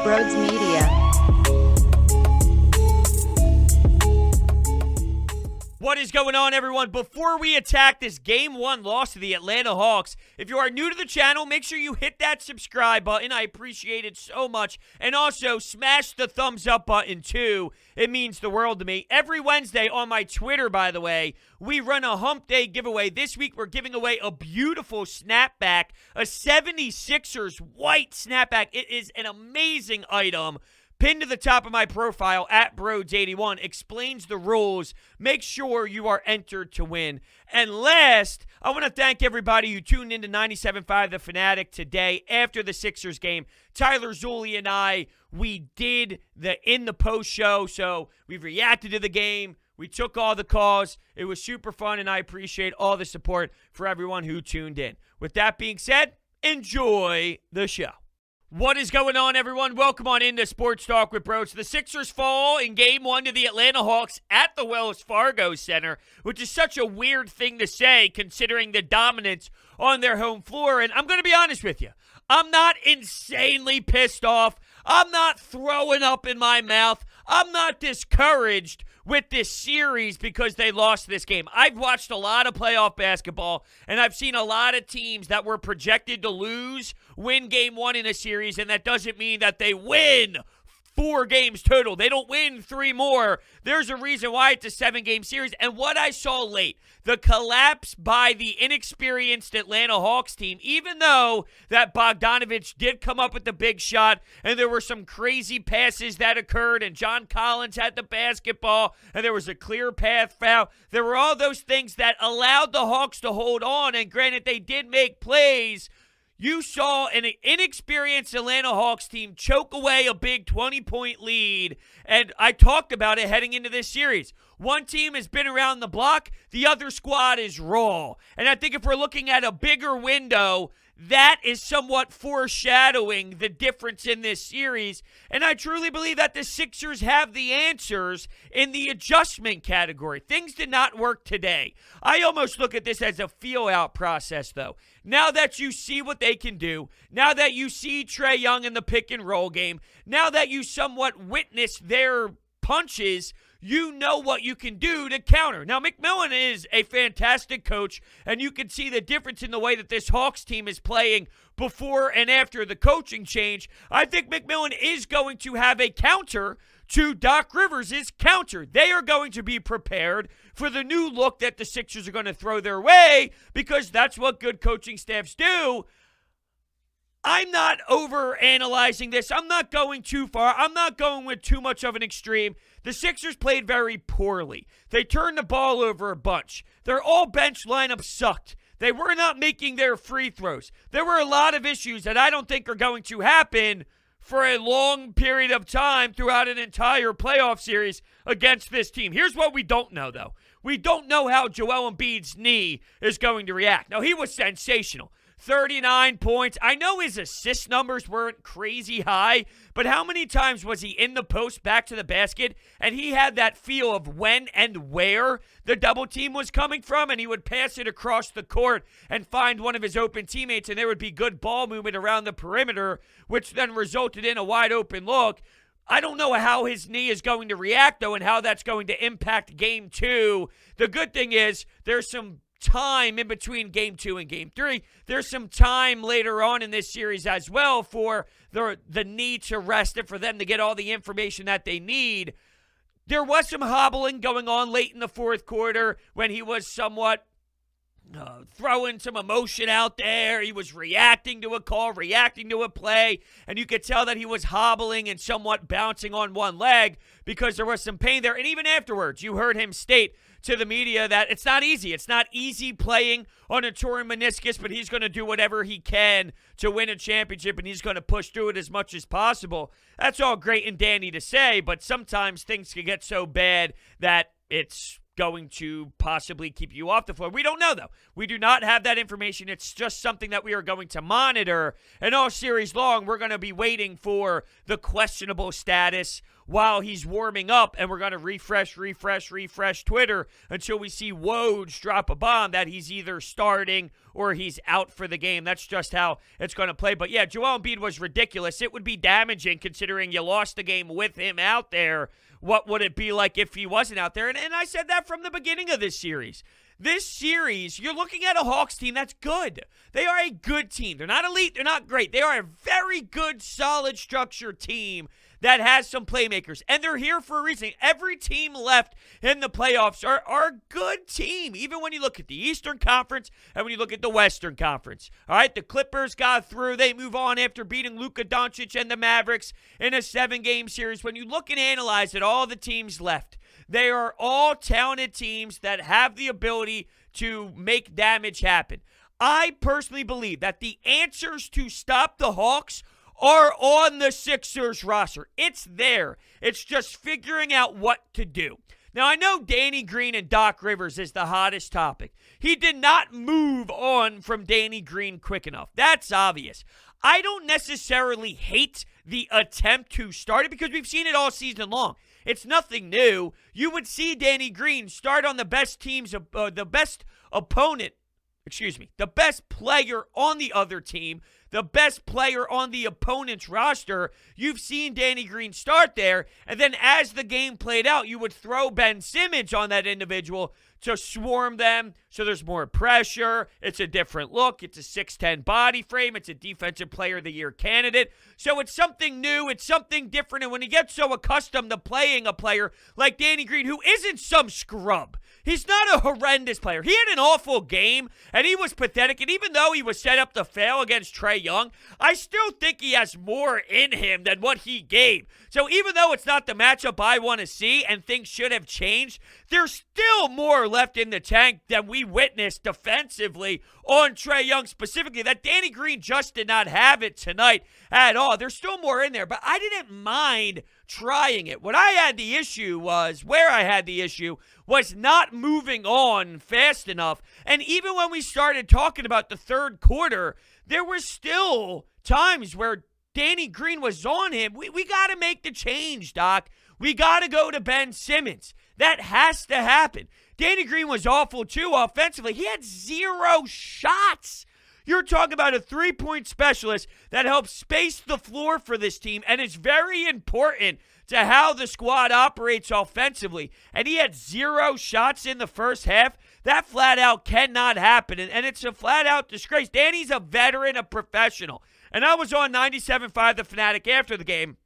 Brodes Media. What is going on, everyone? Before we attack this Game 1 loss to the Atlanta Hawks, if you are new to the channel, make sure you hit that subscribe button. I appreciate it so much. And also, smash the thumbs up button, too. It means the world to me. Every Wednesday on my Twitter, by the way, we run a Hump Day giveaway. This week, we're giving away a beautiful snapback, a 76ers white snapback. It is an amazing item. Pinned to the top of my profile, at Brodes81, explains the rules. Make sure you are entered to win. And last, I want to thank everybody who tuned into 97.5 The Fanatic today after the Sixers game. Tyler Zulli and I, we did the In the Post show, so we reacted to the game. We took all the calls. It was super fun, and I appreciate all the support for everyone who tuned in. With that being said, enjoy the show. What is going on, everyone? Welcome on into Sports Talk with Brodes. The Sixers fall in Game 1 to the Atlanta Hawks at the Wells Fargo Center, which is such a weird thing to say considering the dominance on their home floor. And I'm going to be honest with you. I'm not insanely pissed off. I'm not throwing up in my mouth. I'm not discouraged with this series because they lost this game. I've watched a lot of playoff basketball, and I've seen a lot of teams that were projected to lose win Game 1 in a series, and that doesn't mean that they win 4 games total. They don't win 3 more. There's a reason why it's a 7-game series. And what I saw late, the collapse by the inexperienced Atlanta Hawks team, even though that Bogdanovich did come up with the big shot and there were some crazy passes that occurred and John Collins had the basketball and there was a clear path foul. There were all those things that allowed the Hawks to hold on, and granted, they did make plays. You saw an inexperienced Atlanta Hawks team choke away a big 20-point lead, and I talked about it heading into this series. One team has been around the block, the other squad is raw. And I think if we're looking at a bigger window, that is somewhat foreshadowing the difference in this series. And I truly believe that the Sixers have the answers in the adjustment category. Things did not work today. I almost look at this as a feel-out process, though. Now that you see what they can do, now that you see Trae Young in the pick-and-roll game, now that you somewhat witness their punches, you know what you can do to counter. Now, McMillan is a fantastic coach, and you can see the difference in the way that this Hawks team is playing before and after the coaching change. I think McMillan is going to have a counter to Doc Rivers' counter. They are going to be prepared for the new look that the Sixers are going to throw their way, because that's what good coaching staffs do. I'm not over-analyzing this. I'm not going too far. I'm not going with too much of an extreme. The Sixers played very poorly. They turned the ball over a bunch. Their all-bench lineup sucked. They were not making their free throws. There were a lot of issues that I don't think are going to happen for a long period of time throughout an entire playoff series against this team. Here's what we don't know, though. We don't know how Joel Embiid's knee is going to react. Now, he was sensational. 39 points. I know his assist numbers weren't crazy high, but how many times was he in the post back to the basket and he had that feel of when and where the double team was coming from, and he would pass it across the court and find one of his open teammates, and there would be good ball movement around the perimeter, which then resulted in a wide open look. I don't know how his knee is going to react, though, and how that's going to impact Game 2. The good thing is there's some time in between Game 2 and Game 3. There's some time later on in this series as well for the need to rest and for them to get all the information that they need. There was some hobbling going on late in the fourth quarter when he was somewhat throwing some emotion out there. He was reacting to a call, reacting to a play, and you could tell that he was hobbling and somewhat bouncing on one leg because there was some pain there. And even afterwards, you heard him state to the media that it's not easy. It's not easy playing on a torn meniscus, but he's going to do whatever he can to win a championship, and he's going to push through it as much as possible. That's all great and dandy to say, but sometimes things can get so bad that it's going to possibly keep you off the floor. We don't know, though. We do not have that information. It's just something that we are going to monitor. And all series long, we're going to be waiting for the questionable status while he's warming up, and we're going to refresh Twitter until we see Woj drop a bomb that he's either starting or he's out for the game. That's just how it's going to play. But yeah, Joel Embiid was ridiculous. It would be damaging considering you lost the game with him out there. What would it be like if he wasn't out there? And I said that from the beginning of this series. This series, you're looking at a Hawks team that's good. They are a good team. They're not elite. They're not great. They are a very good, solid, structured team that has some playmakers. And they're here for a reason. Every team left in the playoffs are a good team, even when you look at the Eastern Conference and when you look at the Western Conference. All right, the Clippers got through. They move on after beating Luka Doncic and the Mavericks in a 7-game series. When you look and analyze at all the teams left, they are all talented teams that have the ability to make damage happen. I personally believe that the answers to stop the Hawks are on the Sixers roster. It's there. It's just figuring out what to do. Now, I know Danny Green and Doc Rivers is the hottest topic. He did not move on from Danny Green quick enough. That's obvious. I don't necessarily hate the attempt to start it because we've seen it all season long. It's nothing new. You would see Danny Green start on the best teams, the best player on the other team, the best player on the opponent's roster. You've seen Danny Green start there, and then as the game played out, you would throw Ben Simmons on that individual to swarm them, so there's more pressure. It's a different look. It's a 6'10 body frame. It's a Defensive Player of the Year candidate. So it's something new. It's something different. And when you get so accustomed to playing a player like Danny Green, who isn't some scrub, he's not a horrendous player. He had an awful game, and he was pathetic. And even though he was set up to fail against Trae Young, I still think he has more in him than what he gave. So even though it's not the matchup I want to see and things should have changed, there's still more left in the tank than we witnessed defensively on Trae Young specifically. That Danny Green just did not have it tonight at all. There's still more in there, but I didn't mind trying it. Where I had the issue was not moving on fast enough. And even when we started talking about the third quarter, there were still times where Danny Green was on him. We got to make the change, Doc. We got to go to Ben Simmons. That has to happen. Danny Green was awful, too, offensively. He had 0 shots. You're talking about a three-point specialist that helps space the floor for this team, and it's very important to how the squad operates offensively. And he had 0 shots in the first half. That flat out cannot happen, and it's a flat-out disgrace. Danny's a veteran, a professional. And I was on 97.5 The Fanatic after the game.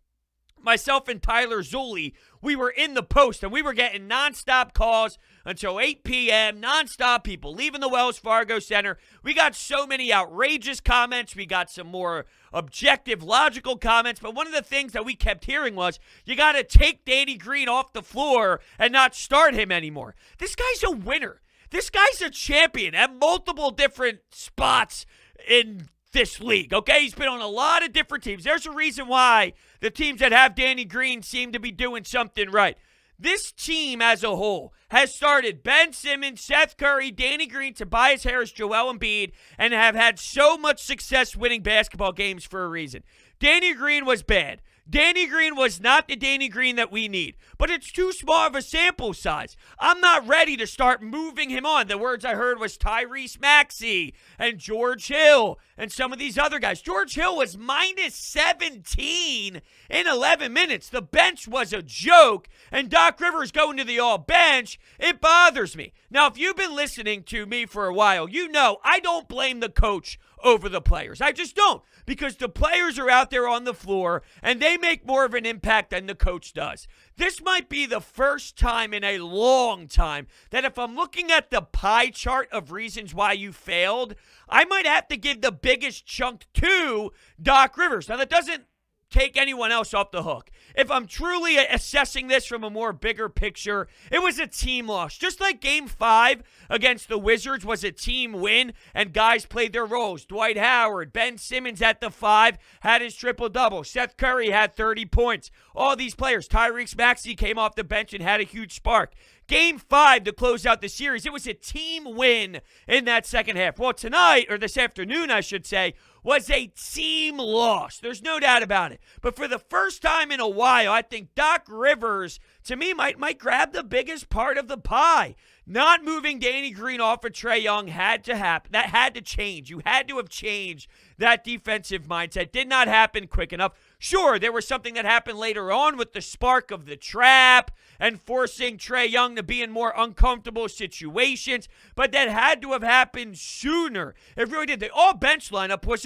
Myself and Tyler Zulli, we were in the post, and we were getting nonstop calls until 8 p.m., nonstop people leaving the Wells Fargo Center. We got so many outrageous comments. We got some more objective, logical comments. But one of the things that we kept hearing was, you got to take Danny Green off the floor and not start him anymore. This guy's a winner. This guy's a champion at multiple different spots in this league, okay? He's been on a lot of different teams. There's a reason why the teams that have Danny Green seem to be doing something right. This team as a whole has started Ben Simmons, Seth Curry, Danny Green, Tobias Harris, Joel Embiid, and have had so much success winning basketball games for a reason. Danny Green was bad. Danny Green was not the Danny Green that we need, but it's too small of a sample size. I'm not ready to start moving him on. The words I heard was Tyrese Maxey and George Hill and some of these other guys. George Hill was minus 17 in 11 minutes. The bench was a joke, and Doc Rivers going to the all-bench. It bothers me. Now, if you've been listening to me for a while, you know I don't blame the coach over the players. I just don't, because the players are out there on the floor and they make more of an impact than the coach does. This might be the first time in a long time that if I'm looking at the pie chart of reasons why you failed, I might have to give the biggest chunk to Doc Rivers. Now, that doesn't take anyone else off the hook. If I'm truly assessing this from a more bigger picture, it was a team loss. Just like Game 5 against the Wizards was a team win and guys played their roles. Dwight Howard, Ben Simmons at the 5 had his triple-double. Seth Curry had 30 points. All these players. Tyrese Maxey came off the bench and had a huge spark. Game 5 to close out the series, it was a team win in that second half. Well, tonight, or this afternoon, I should say, was a team loss. There's no doubt about it. But for the first time in a while, I think Doc Rivers, to me, might grab the biggest part of the pie. Not moving Danny Green off of Trae Young had to happen. That had to change. You had to have changed that defensive mindset. Did not happen quick enough. Sure, there was something that happened later on with the spark of the trap and forcing Trae Young to be in more uncomfortable situations, but that had to have happened sooner. It really did. The all-bench lineup was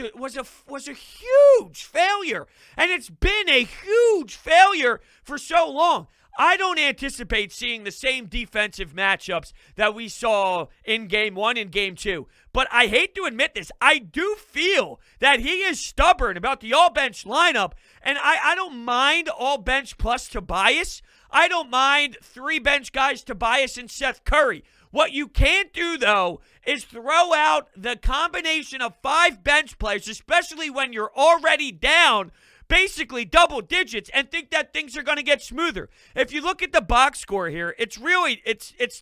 a huge failure, and it's been a huge failure for so long. I don't anticipate seeing the same defensive matchups that we saw in Game 1 and Game 2. But I hate to admit this, I do feel that he is stubborn about the all-bench lineup, and I don't mind all-bench plus Tobias. I don't mind 3 bench guys, Tobias and Seth Curry. What you can't do, though, is throw out the combination of 5 bench players, especially when you're already down basically double digits, and think that things are going to get smoother. If you look at the box score here, it's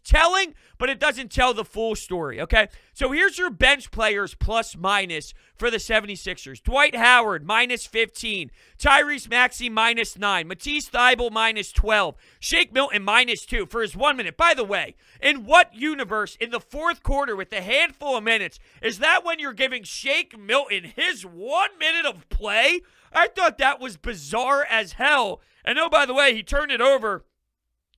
telling, but it doesn't tell the full story, okay? So here's your bench players plus minus for the 76ers. Dwight Howard, minus 15. Tyrese Maxey, minus 9. Matisse Thybulle, minus 12. Shake Milton, minus 2 for his 1 minute. By the way, in what universe in the fourth quarter with a handful of minutes is that when you're giving Shake Milton his 1 minute of play? I thought that was bizarre as hell. And oh, by the way, he turned it over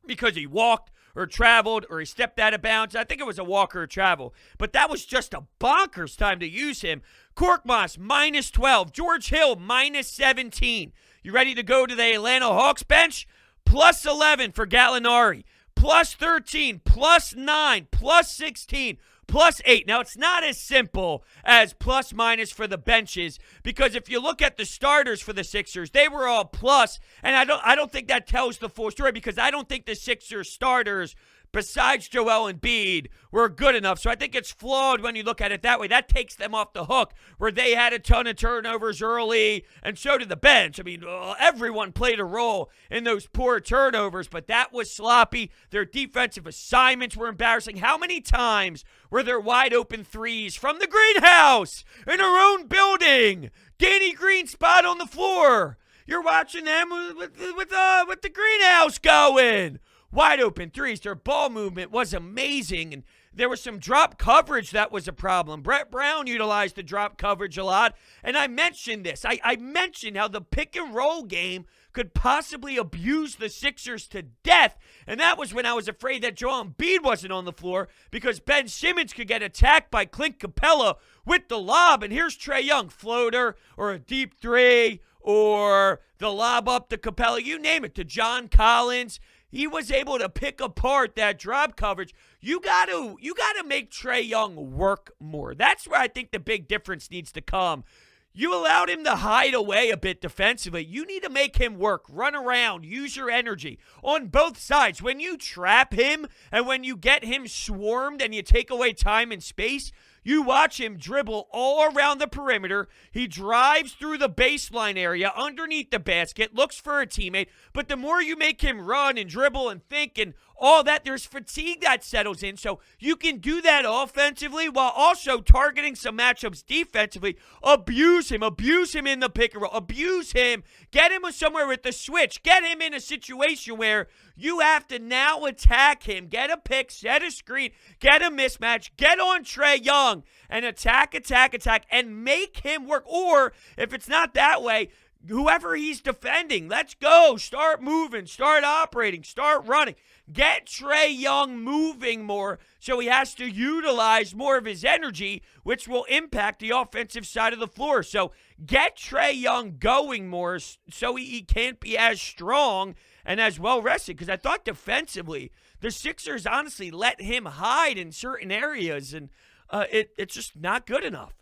because he walked or traveled or he stepped out of bounds. I think it was a walk or a travel. But that was just a bonkers time to use him. Korkmaz, minus 12. George Hill, minus 17. You ready to go to the Atlanta Hawks bench? Plus 11 for Gallinari. Plus 13. Plus 9. Plus 16. Plus 8. Now, it's not as simple as plus minus for the benches, because if you look at the starters for the Sixers, they were all plus, and I don't think that tells the full story, because I don't think the Sixers starters, besides Joel Embiid, were good enough. So I think it's flawed when you look at it that way. That takes them off the hook, where they had a ton of turnovers early, and so did the bench. I mean, everyone played a role in those poor turnovers, but that was sloppy. Their defensive assignments were embarrassing. How many times were there wide open threes from the greenhouse in our own building? Danny Green spot on the floor. You're watching them with the greenhouse going. Wide open threes. Their ball movement was amazing, and there was some drop coverage that was a problem. Brett Brown utilized the drop coverage a lot, and I mentioned this. I mentioned how the pick and roll game could possibly abuse the Sixers to death, and that was when I was afraid that Joel Embiid wasn't on the floor, because Ben Simmons could get attacked by Clint Capella with the lob, and here's Trae Young, floater or a deep three or the lob up to Capella, you name it, to John Collins. He was able to pick apart that drop coverage. You got to make Trae Young work more. That's where I think the big difference needs to come. You allowed him to hide away a bit defensively. You need to make him work, run around, use your energy on both sides. When you trap him and when you get him swarmed and you take away time and space, you watch him dribble all around the perimeter. He drives through the baseline area underneath the basket, looks for a teammate. But the more you make him run and dribble and think and all that, there's fatigue that settles in. So you can do that offensively while also targeting some matchups defensively. Abuse him in the pick and roll. Abuse him. Get him somewhere with the switch. Get him in a situation where you have to now attack him. Get a pick, set a screen, get a mismatch, get on Trae Young, and attack, and make him work. Or if it's not that way, whoever he's defending, let's go. Start moving, start operating, start running. Get Trae Young moving more so he has to utilize more of his energy, which will impact the offensive side of the floor. So get Trae Young going more so he can't be as strong and as well rested, because I thought defensively the Sixers honestly let him hide in certain areas, and it's just not good enough.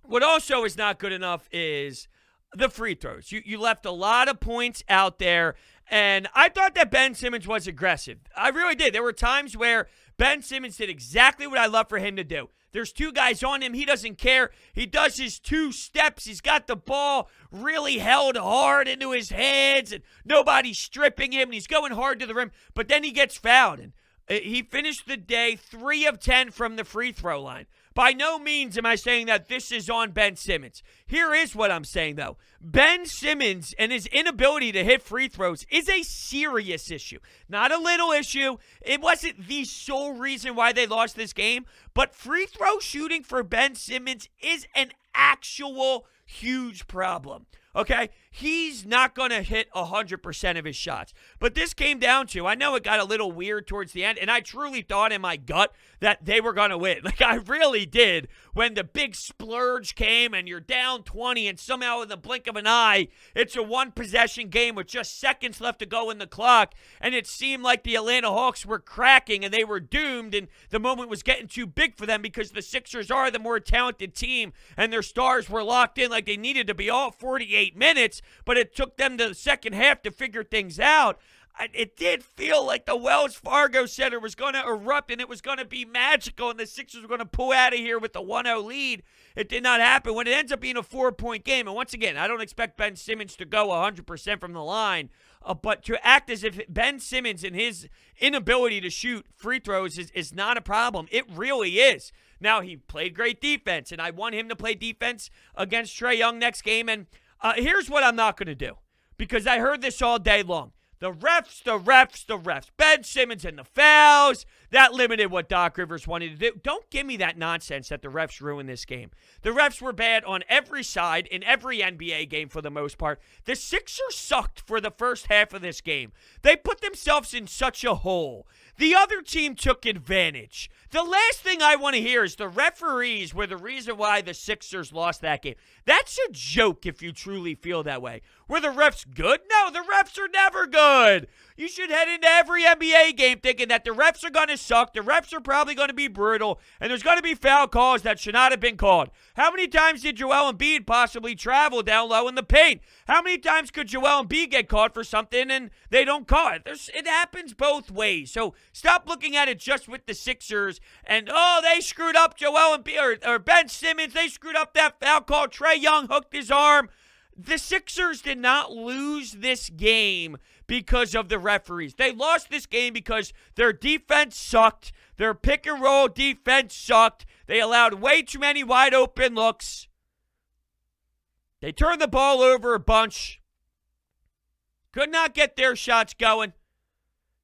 What also is not good enough is the free throws. You left a lot of points out there, and I thought that Ben Simmons was aggressive. I really did. There were times where Ben Simmons did exactly what I love for him to do. There's 2 guys on him. He doesn't care. He does his 2 steps. He's got the ball really held hard into his hands, and nobody's stripping him, and he's going hard to the rim. But then he gets fouled, and he finished the day 3 of 10 from the free throw line. By no means am I saying that this is on Ben Simmons. Here is what I'm saying, though. Ben Simmons and his inability to hit free throws is a serious issue. Not a little issue. It wasn't the sole reason why they lost this game, but free throw shooting for Ben Simmons is an actual huge problem. Okay? He's not going to hit 100% of his shots. But this came down to, I know it got a little weird towards the end, and I truly thought in my gut that they were going to win. Like, I really did. When the big splurge came and you're down 20 and somehow in the blink of an eye, it's a one-possession game with just seconds left to go in the clock, and it seemed like the Atlanta Hawks were cracking and they were doomed, and the moment was getting too big for them because the Sixers are the more talented team and their stars were locked in like they needed to be all 48 minutes, but it took them to the second half to figure things out. It did feel like the Wells Fargo Center was going to erupt and it was going to be magical and the Sixers were going to pull out of here with the 1-0 lead. It did not happen. When it ends up being a 4-point game, and once again, I don't expect Ben Simmons to go 100% from the line, but to act as if Ben Simmons and his inability to shoot free throws is not a problem. It really is. Now, he played great defense, and I want him to play defense against Trae Young next game, and here's what I'm not going to do, because I heard this all day long. The refs. Ben Simmons and the fouls. That limited what Doc Rivers wanted to do. Don't give me that nonsense that the refs ruined this game. The refs were bad on every side in every NBA game for the most part. The Sixers sucked for the first half of this game. They put themselves in such a hole. The other team took advantage. The last thing I want to hear is the referees were the reason why the Sixers lost that game. That's a joke if you truly feel that way. Were the refs good? No, the refs are never good. You should head into every NBA game thinking that the refs are going to suck, the refs are probably going to be brutal, and there's going to be foul calls that should not have been called. How many times did Joel Embiid possibly travel down low in the paint? How many times could Joel Embiid get caught for something and they don't call it? It happens both ways. So stop looking at it just with the Sixers and, oh, they screwed up Joel Embiid or Ben Simmons. They screwed up that foul call. Trae Young hooked his arm. The Sixers did not lose this game because of the referees. They lost this game because their defense sucked. Their pick-and-roll defense sucked. They allowed way too many wide-open looks. They turned the ball over a bunch. Could not get their shots going.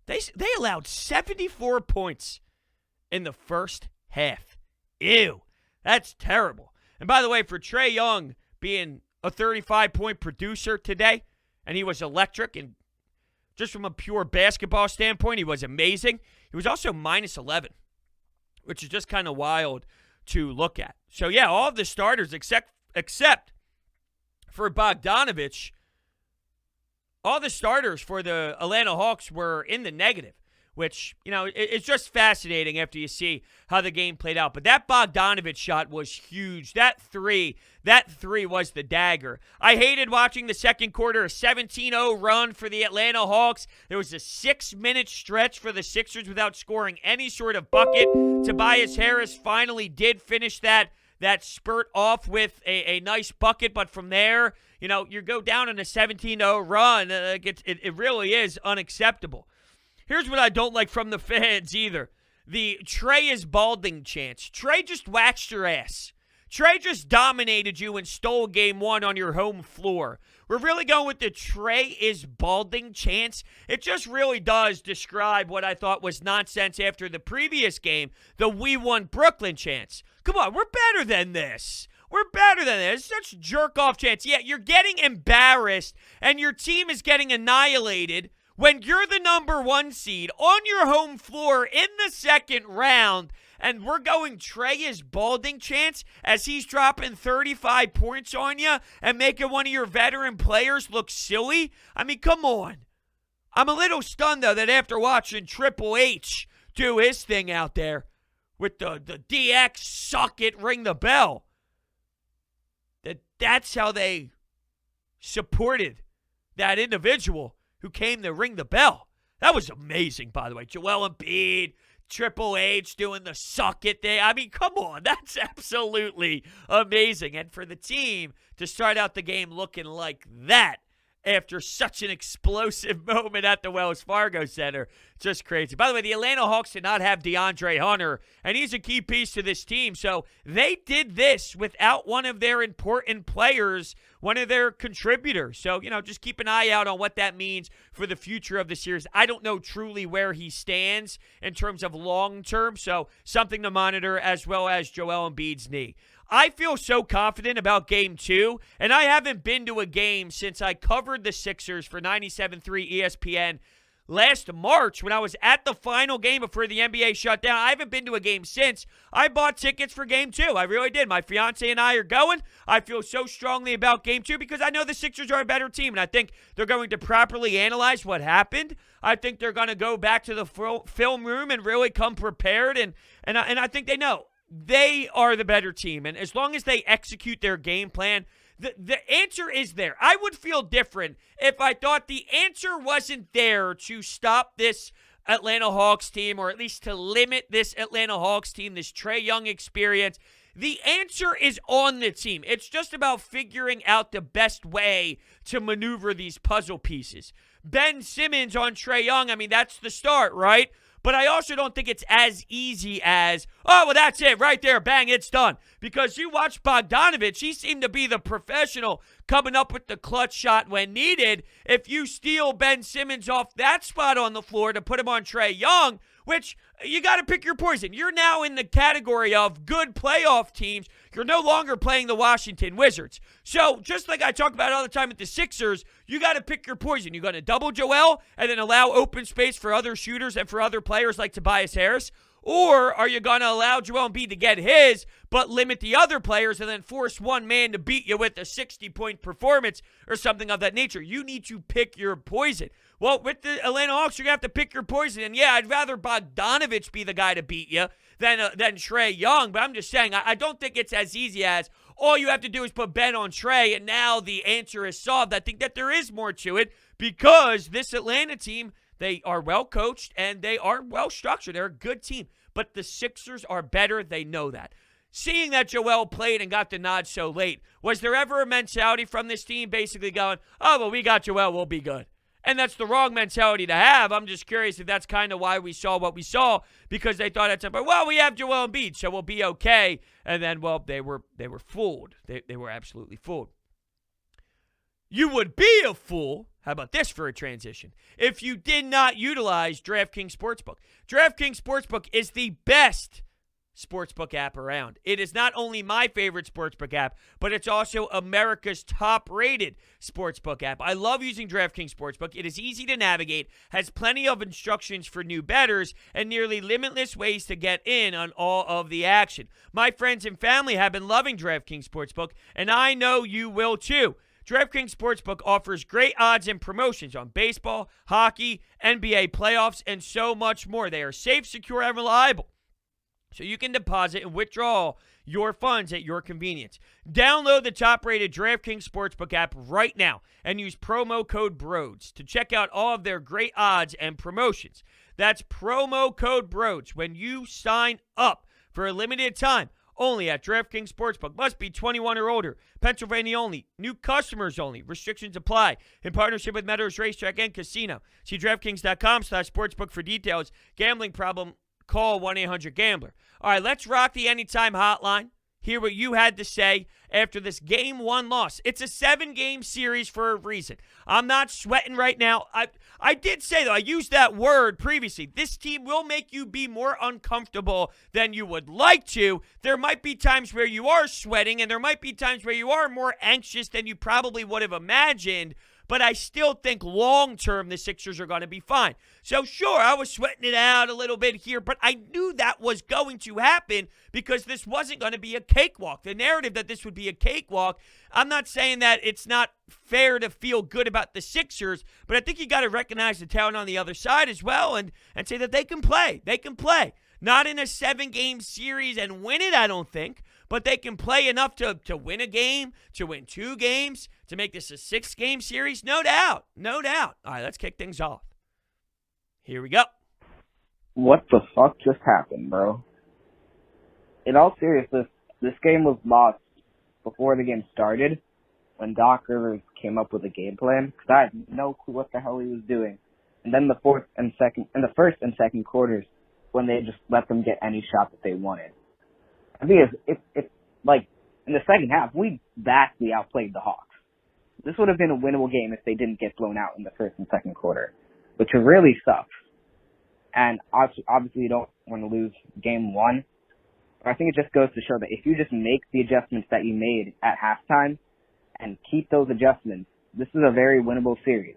They allowed 74 points in the first half. Ew, that's terrible. And by the way, for Trae Young being a 35-point producer today, and he was electric, and just from a pure basketball standpoint, he was amazing. He was also minus 11, which is just kind of wild to look at. So, yeah, all of the starters except for Bogdanovich, all the starters for the Atlanta Hawks were in the negative, which, you know, it's just fascinating after you see how the game played out. But that Bogdanovich shot was huge. That three was the dagger. I hated watching the second quarter, a 17-0 run for the Atlanta Hawks. There was a 6-minute stretch for the Sixers without scoring any sort of bucket. Tobias Harris finally did finish that spurt off with a nice bucket, but from there, you know, you go down in a 17-0 run. It really is unacceptable. Here's what I don't like from the fans either. The Trae is balding chants. Trae just waxed your ass. Trae just dominated you and stole game one on your home floor. We're really going with the Trae is balding chants. It just really does describe what I thought was nonsense after the previous game, the we won Brooklyn chants. Come on, we're better than this. We're better than this. Such jerk-off chants. Yeah, you're getting embarrassed and your team is getting annihilated when you're the number one seed on your home floor in the second round, and we're going Trae is balding chants as he's dropping 35 points on you and making one of your veteran players look silly? I mean, come on. I'm a little stunned, though, that after watching Triple H do his thing out there with the DX suck it, ring the bell, that's how they supported that individual who came to ring the bell. That was amazing, by the way. Joel Embiid, Triple H doing the suck it thing. I mean, come on. That's absolutely amazing. And for the team to start out the game looking like that after such an explosive moment at the Wells Fargo Center. Just crazy. By the way, the Atlanta Hawks did not have DeAndre Hunter, and he's a key piece to this team. So they did this without one of their important players, one of their contributors. So, just keep an eye out on what that means for the future of the series. I don't know truly where he stands in terms of long-term, so something to monitor, as well as Joel Embiid's knee. I feel so confident about Game 2, and I haven't been to a game since I covered the Sixers for 97.3 ESPN last March when I was at the final game before the NBA shut down. I haven't been to a game since. I bought tickets for Game 2. I really did. My fiance and I are going. I feel so strongly about Game 2 because I know the Sixers are a better team, and I think they're going to properly analyze what happened. I think they're going to go back to the film room and really come prepared, and I think they know. They are the better team, and as long as they execute their game plan, the answer is there. I would feel different if I thought the answer wasn't there to stop this Atlanta Hawks team, or at least to limit this Atlanta Hawks team, this Trae Young experience. The answer is on the team. It's just about figuring out the best way to maneuver these puzzle pieces. Ben Simmons on Trae Young, that's the start, right? But I also don't think it's as easy as, oh, well, that's it right there. Bang, it's done. Because you watch Bogdanovich, he seemed to be the professional coming up with the clutch shot when needed. If you steal Ben Simmons off that spot on the floor to put him on Trae Young, which you got to pick your poison. You're now in the category of good playoff teams. You're no longer playing the Washington Wizards. So just like I talk about all the time with the Sixers, you got to pick your poison. You're going to double Joel and then allow open space for other shooters and for other players like Tobias Harris? Or are you going to allow Joel Embiid to get his, but limit the other players and then force one man to beat you with a 60-point performance or something of that nature? You need to pick your poison. Well, with the Atlanta Hawks, you're going to have to pick your poison. And yeah, I'd rather Bogdanovich be the guy to beat you than Trae Young. But I'm just saying, I don't think it's as easy as all you have to do is put Ben on Trae and now the answer is solved. I think that there is more to it because this Atlanta team, they are well coached and they are well structured. They're a good team. But the Sixers are better. They know that. Seeing that Joel played and got the nod so late, was there ever a mentality from this team basically going, oh, well, we got Joel, we'll be good? And that's the wrong mentality to have. I'm just curious if that's kind of why we saw what we saw, because they thought at some point, well, we have Joel Embiid, so we'll be okay. And then, well, they were fooled. They were absolutely fooled. You would be a fool. How about this for a transition? If you did not utilize DraftKings Sportsbook. DraftKings Sportsbook is the best sportsbook app around. It is not only my favorite sportsbook app, but it's also America's top-rated sportsbook app. I love using DraftKings Sportsbook. It is easy to navigate, has plenty of instructions for new bettors, and nearly limitless ways to get in on all of the action. My friends and family have been loving DraftKings Sportsbook, and I know you will too. DraftKings Sportsbook offers great odds and promotions on baseball, hockey, NBA playoffs, and so much more. They are safe, secure, and reliable, so you can deposit and withdraw your funds at your convenience. Download the top-rated DraftKings Sportsbook app right now and use promo code BRODES to check out all of their great odds and promotions. That's promo code BRODES when you sign up for a limited time. Only at DraftKings Sportsbook. Must be 21 or older. Pennsylvania only. New customers only. Restrictions apply. In partnership with Meadows Racetrack and Casino. See DraftKings.com/sportsbook for details. Gambling problem? Call 1-800-GAMBLER. All right, let's rock the Anytime Hotline. Hear what you had to say after this Game 1 loss. It's a 7-game series for a reason. I'm not sweating right now. I did say, though, I used that word previously. This team will make you be more uncomfortable than you would like to. There might be times where you are sweating, and there might be times where you are more anxious than you probably would have imagined. But I still think long-term the Sixers are going to be fine. So, sure, I was sweating it out a little bit here, but I knew that was going to happen because this wasn't going to be a cakewalk. The narrative that this would be a cakewalk, I'm not saying that it's not fair to feel good about the Sixers, but I think you got to recognize the talent on the other side as well and say that they can play. They can play. Not in a 7-game series and win it, I don't think. But they can play enough to win a game, to win 2 games, to make this a 6-game series. No doubt. No doubt. All right, let's kick things off. Here we go. What the fuck just happened, bro? In all seriousness, this game was lost before the game started. when Doc Rivers came up with a game plan, because I had no clue what the hell he was doing. And then the first and second quarters, when they just let them get any shot that they wanted. I think it's like in the second half, we vastly outplayed the Hawks. This would have been a winnable game if they didn't get blown out in the first and second quarter, which really sucks. And obviously you don't want to lose game one. But I think it just goes to show that if you just make the adjustments that you made at halftime and keep those adjustments, this is a very winnable series.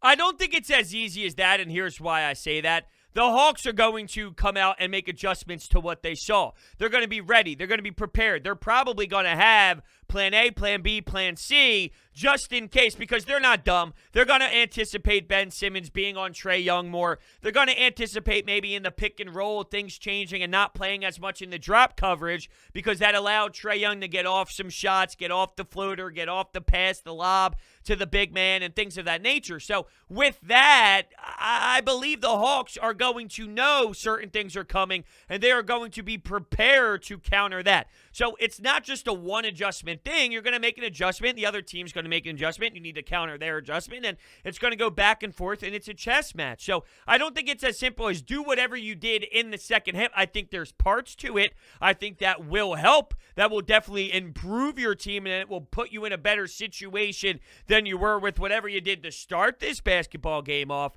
I don't think it's as easy as that, and here's why I say that. The Hawks are going to come out and make adjustments to what they saw. They're going to be ready. They're going to be prepared. They're probably going to have plan A, plan B, plan C, just in case, because they're not dumb. They're going to anticipate Ben Simmons being on Trae Young more. They're going to anticipate maybe in the pick and roll, things changing and not playing as much in the drop coverage, because that allowed Trae Young to get off some shots, get off the floater, get off the pass, the lob to the big man, and things of that nature. So with that, I believe the Hawks are going to know certain things are coming, and they are going to be prepared to counter that. So it's not just a one adjustment thing. You're going to make an adjustment. The other team's going to make an adjustment. You need to counter their adjustment, and it's going to go back and forth, and it's a chess match. So I don't think it's as simple as do whatever you did in the second half. I think there's parts to it. I think that will help. That will definitely improve your team, and it will put you in a better situation than you were with whatever you did to start this basketball game off.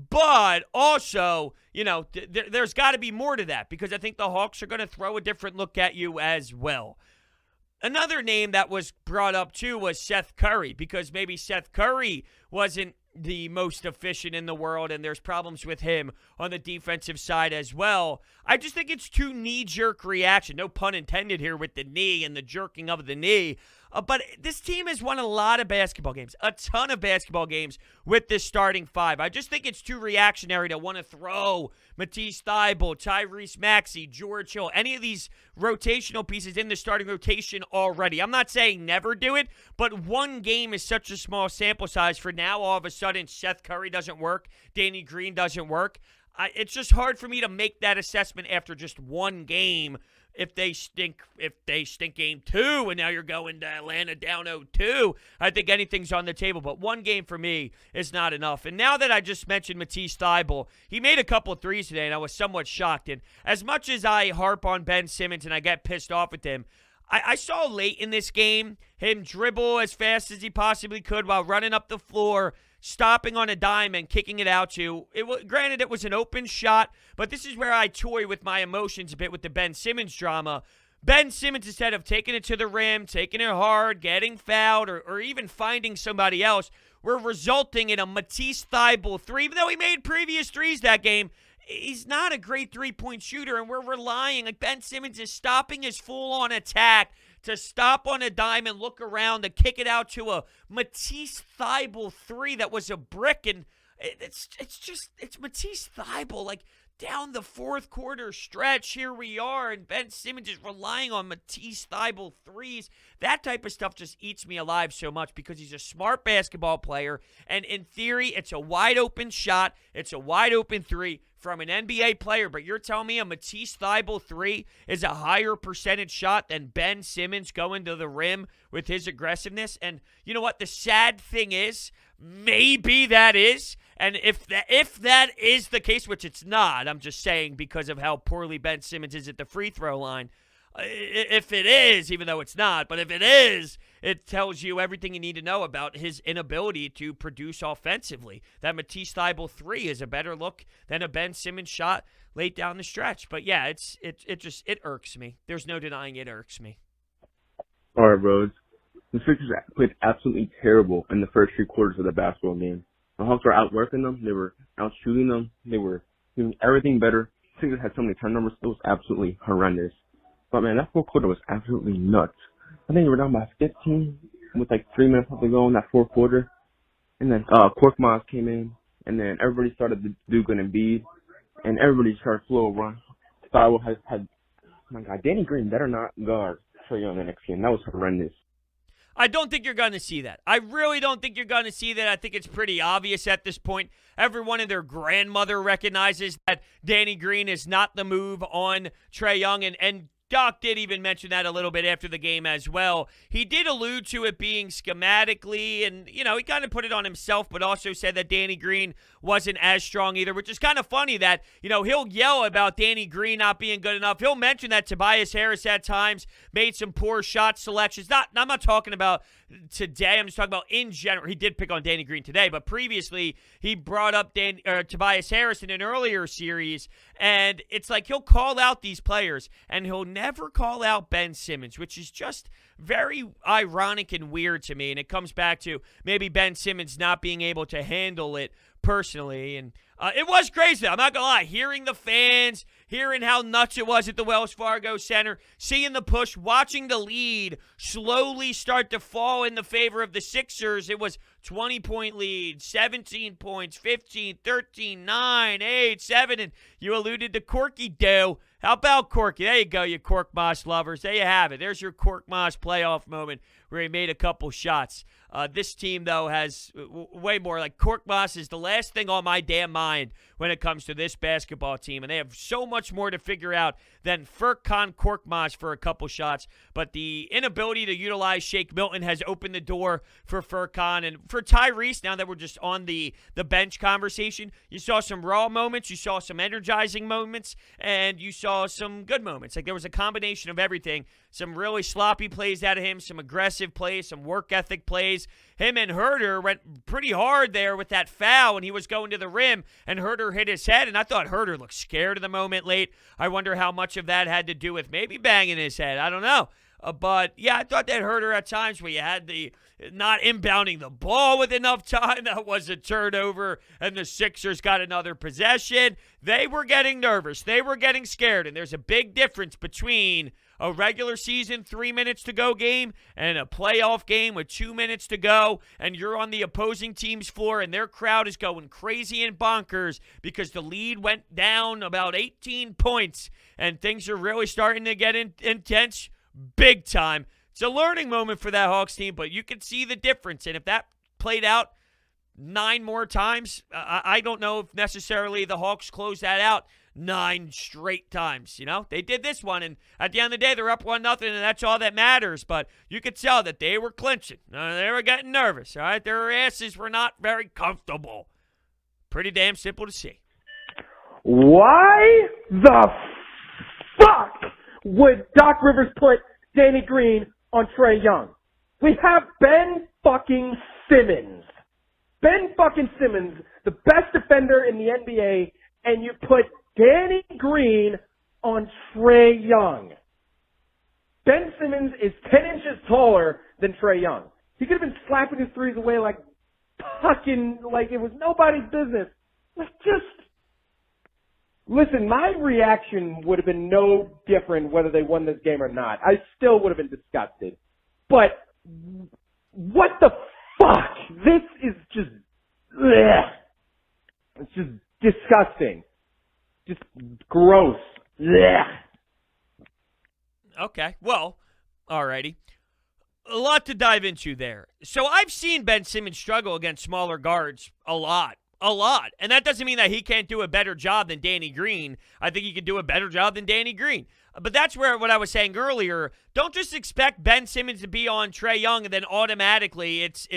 But also, there's got to be more to that, because I think the Hawks are going to throw a different look at you as well. Another name that was brought up too was Seth Curry, because maybe Seth Curry wasn't the most efficient in the world, and there's problems with him on the defensive side as well. I just think it's too knee-jerk reaction. No pun intended here with the knee and the jerking of the knee. But this team has won a lot of basketball games, a ton of basketball games with this starting five. I just think it's too reactionary to want to throw Matisse Thybulle, Tyrese Maxey, George Hill, any of these rotational pieces in the starting rotation already. I'm not saying never do it, but one game is such a small sample size for now. All of a sudden, Seth Curry doesn't work, Danny Green doesn't work. It's just hard for me to make that assessment after just one game. If they stink game two, and now you're going to Atlanta down 0-2, I think anything's on the table. But one game for me is not enough. And now that I just mentioned Matisse Thybulle, he made a couple of threes today, and I was somewhat shocked. And as much as I harp on Ben Simmons and I get pissed off with him, I saw late in this game him dribble as fast as he possibly could while running up the floor, stopping on a dime and kicking it out to. Granted, it was an open shot, but this is where I toy with my emotions a bit with the Ben Simmons drama. Ben Simmons, instead of taking it to the rim, taking it hard, getting fouled, or even finding somebody else, were resulting in a Matisse Thybulle three. Even though he made previous threes that game, he's not a great three-point shooter, and we're relying, like Ben Simmons is stopping his full-on attack to stop on a dime and look around to kick it out to a Matisse Thybulle three that was a brick, and it's Matisse Thybulle, like, down the fourth quarter stretch, here we are, and Ben Simmons is relying on Matisse Thybulle threes. That type of stuff just eats me alive so much, because he's a smart basketball player, and in theory, it's a wide-open shot, it's a wide-open three from an NBA player, but you're telling me a Matisse Thybulle three is a higher percentage shot than Ben Simmons going to the rim with his aggressiveness? And you know what? The sad thing is, maybe that is, and if that is the case, which it's not, I'm just saying because of how poorly Ben Simmons is at the free throw line. If it is, even though it's not, but if it is, it tells you everything you need to know about his inability to produce offensively. That Matisse Thybulle three is a better look than a Ben Simmons shot late down the stretch. But yeah, it irks me. There's no denying it irks me. All right, Brodes. The Sixers played absolutely terrible in the first three quarters of the basketball game. The Hawks were outworking them. They were out-shooting them. They were doing everything better. The Sixers had so many turnovers. It was absolutely horrendous. But, man, that fourth quarter was absolutely nuts. I think we were down by 15 with like 3 minutes left to go in that fourth quarter. And then Korkmaz came in, and then everybody started to do good Embiid, and everybody started flow run. Thybulle had, oh my God, Danny Green better not guard Trae Young the next game. That was horrendous. I don't think you're going to see that. I really don't think you're going to see that. I think it's pretty obvious at this point. Everyone and their grandmother recognizes that Danny Green is not the move on Trae Young. And Doc did even mention that a little bit after the game as well. He did allude to it being schematically, and, he kind of put it on himself, but also said that Danny Green wasn't as strong either, which is kind of funny that, he'll yell about Danny Green not being good enough. He'll mention that Tobias Harris at times made some poor shot selections. I'm not talking about today. I'm just talking about in general. He did pick on Danny Green today, but previously he brought up Tobias Harris in an earlier series, and it's like he'll call out these players, and he'll never call out Ben Simmons, which is just very ironic and weird to me. And it comes back to maybe Ben Simmons not being able to handle it personally. And it was crazy. I'm not going to lie. Hearing the fans, hearing how nuts it was at the Wells Fargo Center, seeing the push, watching the lead slowly start to fall in the favor of the Sixers. It was 20-point lead, 17 points, 15, 13, 9, 8, 7, and you alluded to Corky Doe. How about Corky? There you go, you Cork Moss lovers. There you have it. There's your Cork Moss playoff moment where he made a couple shots. This team, though, has way more. Like, Cork Moss is the last thing on my damn mind when it comes to this basketball team, and they have so much more to figure out than Furkan Korkmaz for a couple shots. But the inability to utilize Shake Milton has opened the door for Furkan. And for Tyrese, now that we're just on the bench conversation, you saw some raw moments, you saw some energizing moments, and you saw some good moments. Like, there was a combination of everything. Some really sloppy plays out of him, some aggressive plays, some work ethic plays. Him and Herter went pretty hard there with that foul when he was going to the rim, and Herter hit his head, and I thought Herter looked scared of the moment late. I wonder how much of that had to do with maybe banging his head. I don't know. But, yeah, I thought that Herter at times where you had the not inbounding the ball with enough time, that was a turnover, and the Sixers got another possession. They were getting nervous. They were getting scared, and there's a big difference between a regular season 3 minutes to go game and a playoff game with 2 minutes to go, and you're on the opposing team's floor and their crowd is going crazy and bonkers because the lead went down about 18 points and things are really starting to get intense big time. It's a learning moment for that Hawks team, but you can see the difference, and if that played out 9 more times, I don't know if necessarily the Hawks close that out 9 straight times. They did this one, and at the end of the day, they're up 1-0, and that's all that matters. But you could tell that they were clinching. They were getting nervous, all right? Their asses were not very comfortable. Pretty damn simple to see. Why the fuck would Doc Rivers put Danny Green on Trae Young? We have Ben fucking Simmons. Ben fucking Simmons, the best defender in the NBA, and you put Danny Green on Trae Young. Ben Simmons is 10 inches taller than Trae Young. He could have been slapping his threes away like it was nobody's business. Listen, my reaction would have been no different whether they won this game or not. I still would have been disgusted. But what the fuck? This is just, ugh. It's just disgusting. Just gross. Ugh. Okay, well, alrighty. A lot to dive into there. So I've seen Ben Simmons struggle against smaller guards a lot. And that doesn't mean that he can't do a better job than Danny Green. I think he can do a better job than Danny Green. But that's where what I was saying earlier, don't just expect Ben Simmons to be on Trae Young and then automatically it's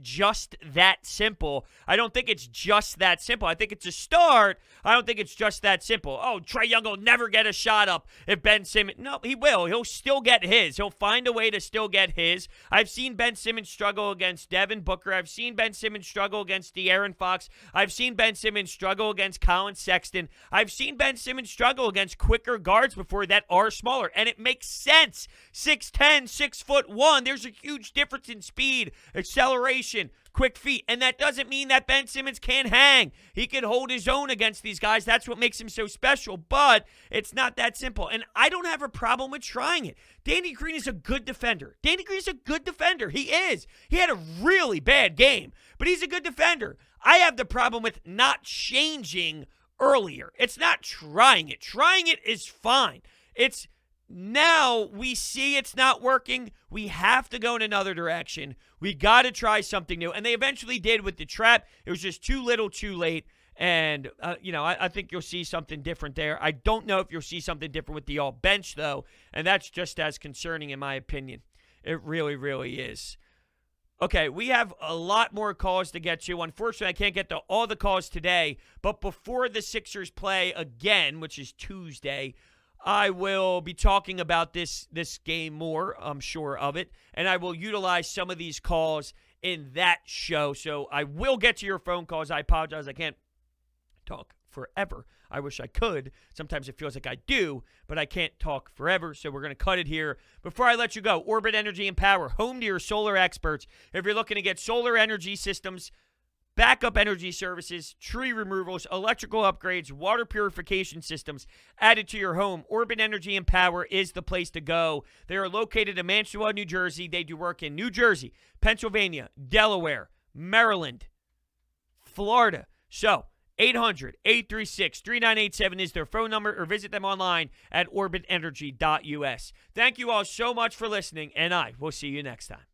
just that simple. I don't think it's just that simple. I think it's a start. I don't think it's just that simple. Oh, Trae Young will never get a shot up if Ben Simmons. No, he will. He'll still get his. He'll find a way to still get his. I've seen Ben Simmons struggle against Devin Booker. I've seen Ben Simmons struggle against De'Aaron Fox. I've seen Ben Simmons struggle against Colin Sexton. I've seen Ben Simmons struggle against quicker guards before that are smaller, and it makes sense. 6'10", 6'1". There's a huge difference in speed, acceleration, quick feet, and that doesn't mean that Ben Simmons can't hang. He can hold his own against these guys. That's what makes him so special, but it's not that simple, and I don't have a problem with trying it. Danny Green is a good defender. Danny Green is a good defender. He is. He had a really bad game, but he's a good defender. I have the problem with not changing earlier. It's not trying it. Trying it is fine. It's now we see it's not working. We have to go in another direction. We got to try something new. And they eventually did with the trap. It was just too little, too late. And, I think you'll see something different there. I don't know if you'll see something different with the all bench, though, and that's just as concerning in my opinion. It really, really is. Okay, we have a lot more calls to get to. Unfortunately, I can't get to all the calls today, but before the Sixers play again, which is Tuesday, I will be talking about this game more, I'm sure of it, and I will utilize some of these calls in that show. So I will get to your phone calls. I apologize. I can't talk forever. I wish I could. Sometimes it feels like I do, but I can't talk forever, so we're going to cut it here. Before I let you go, Orbit Energy and Power, home to your solar experts. If you're looking to get solar energy systems, backup energy services, tree removals, electrical upgrades, water purification systems added to your home, Orbit Energy and Power is the place to go. They are located in Mantua, New Jersey. They do work in New Jersey, Pennsylvania, Delaware, Maryland, Florida. So, 800-836-3987 is their phone number, or visit them online at orbitenergy.us. Thank you all so much for listening, and I will see you next time.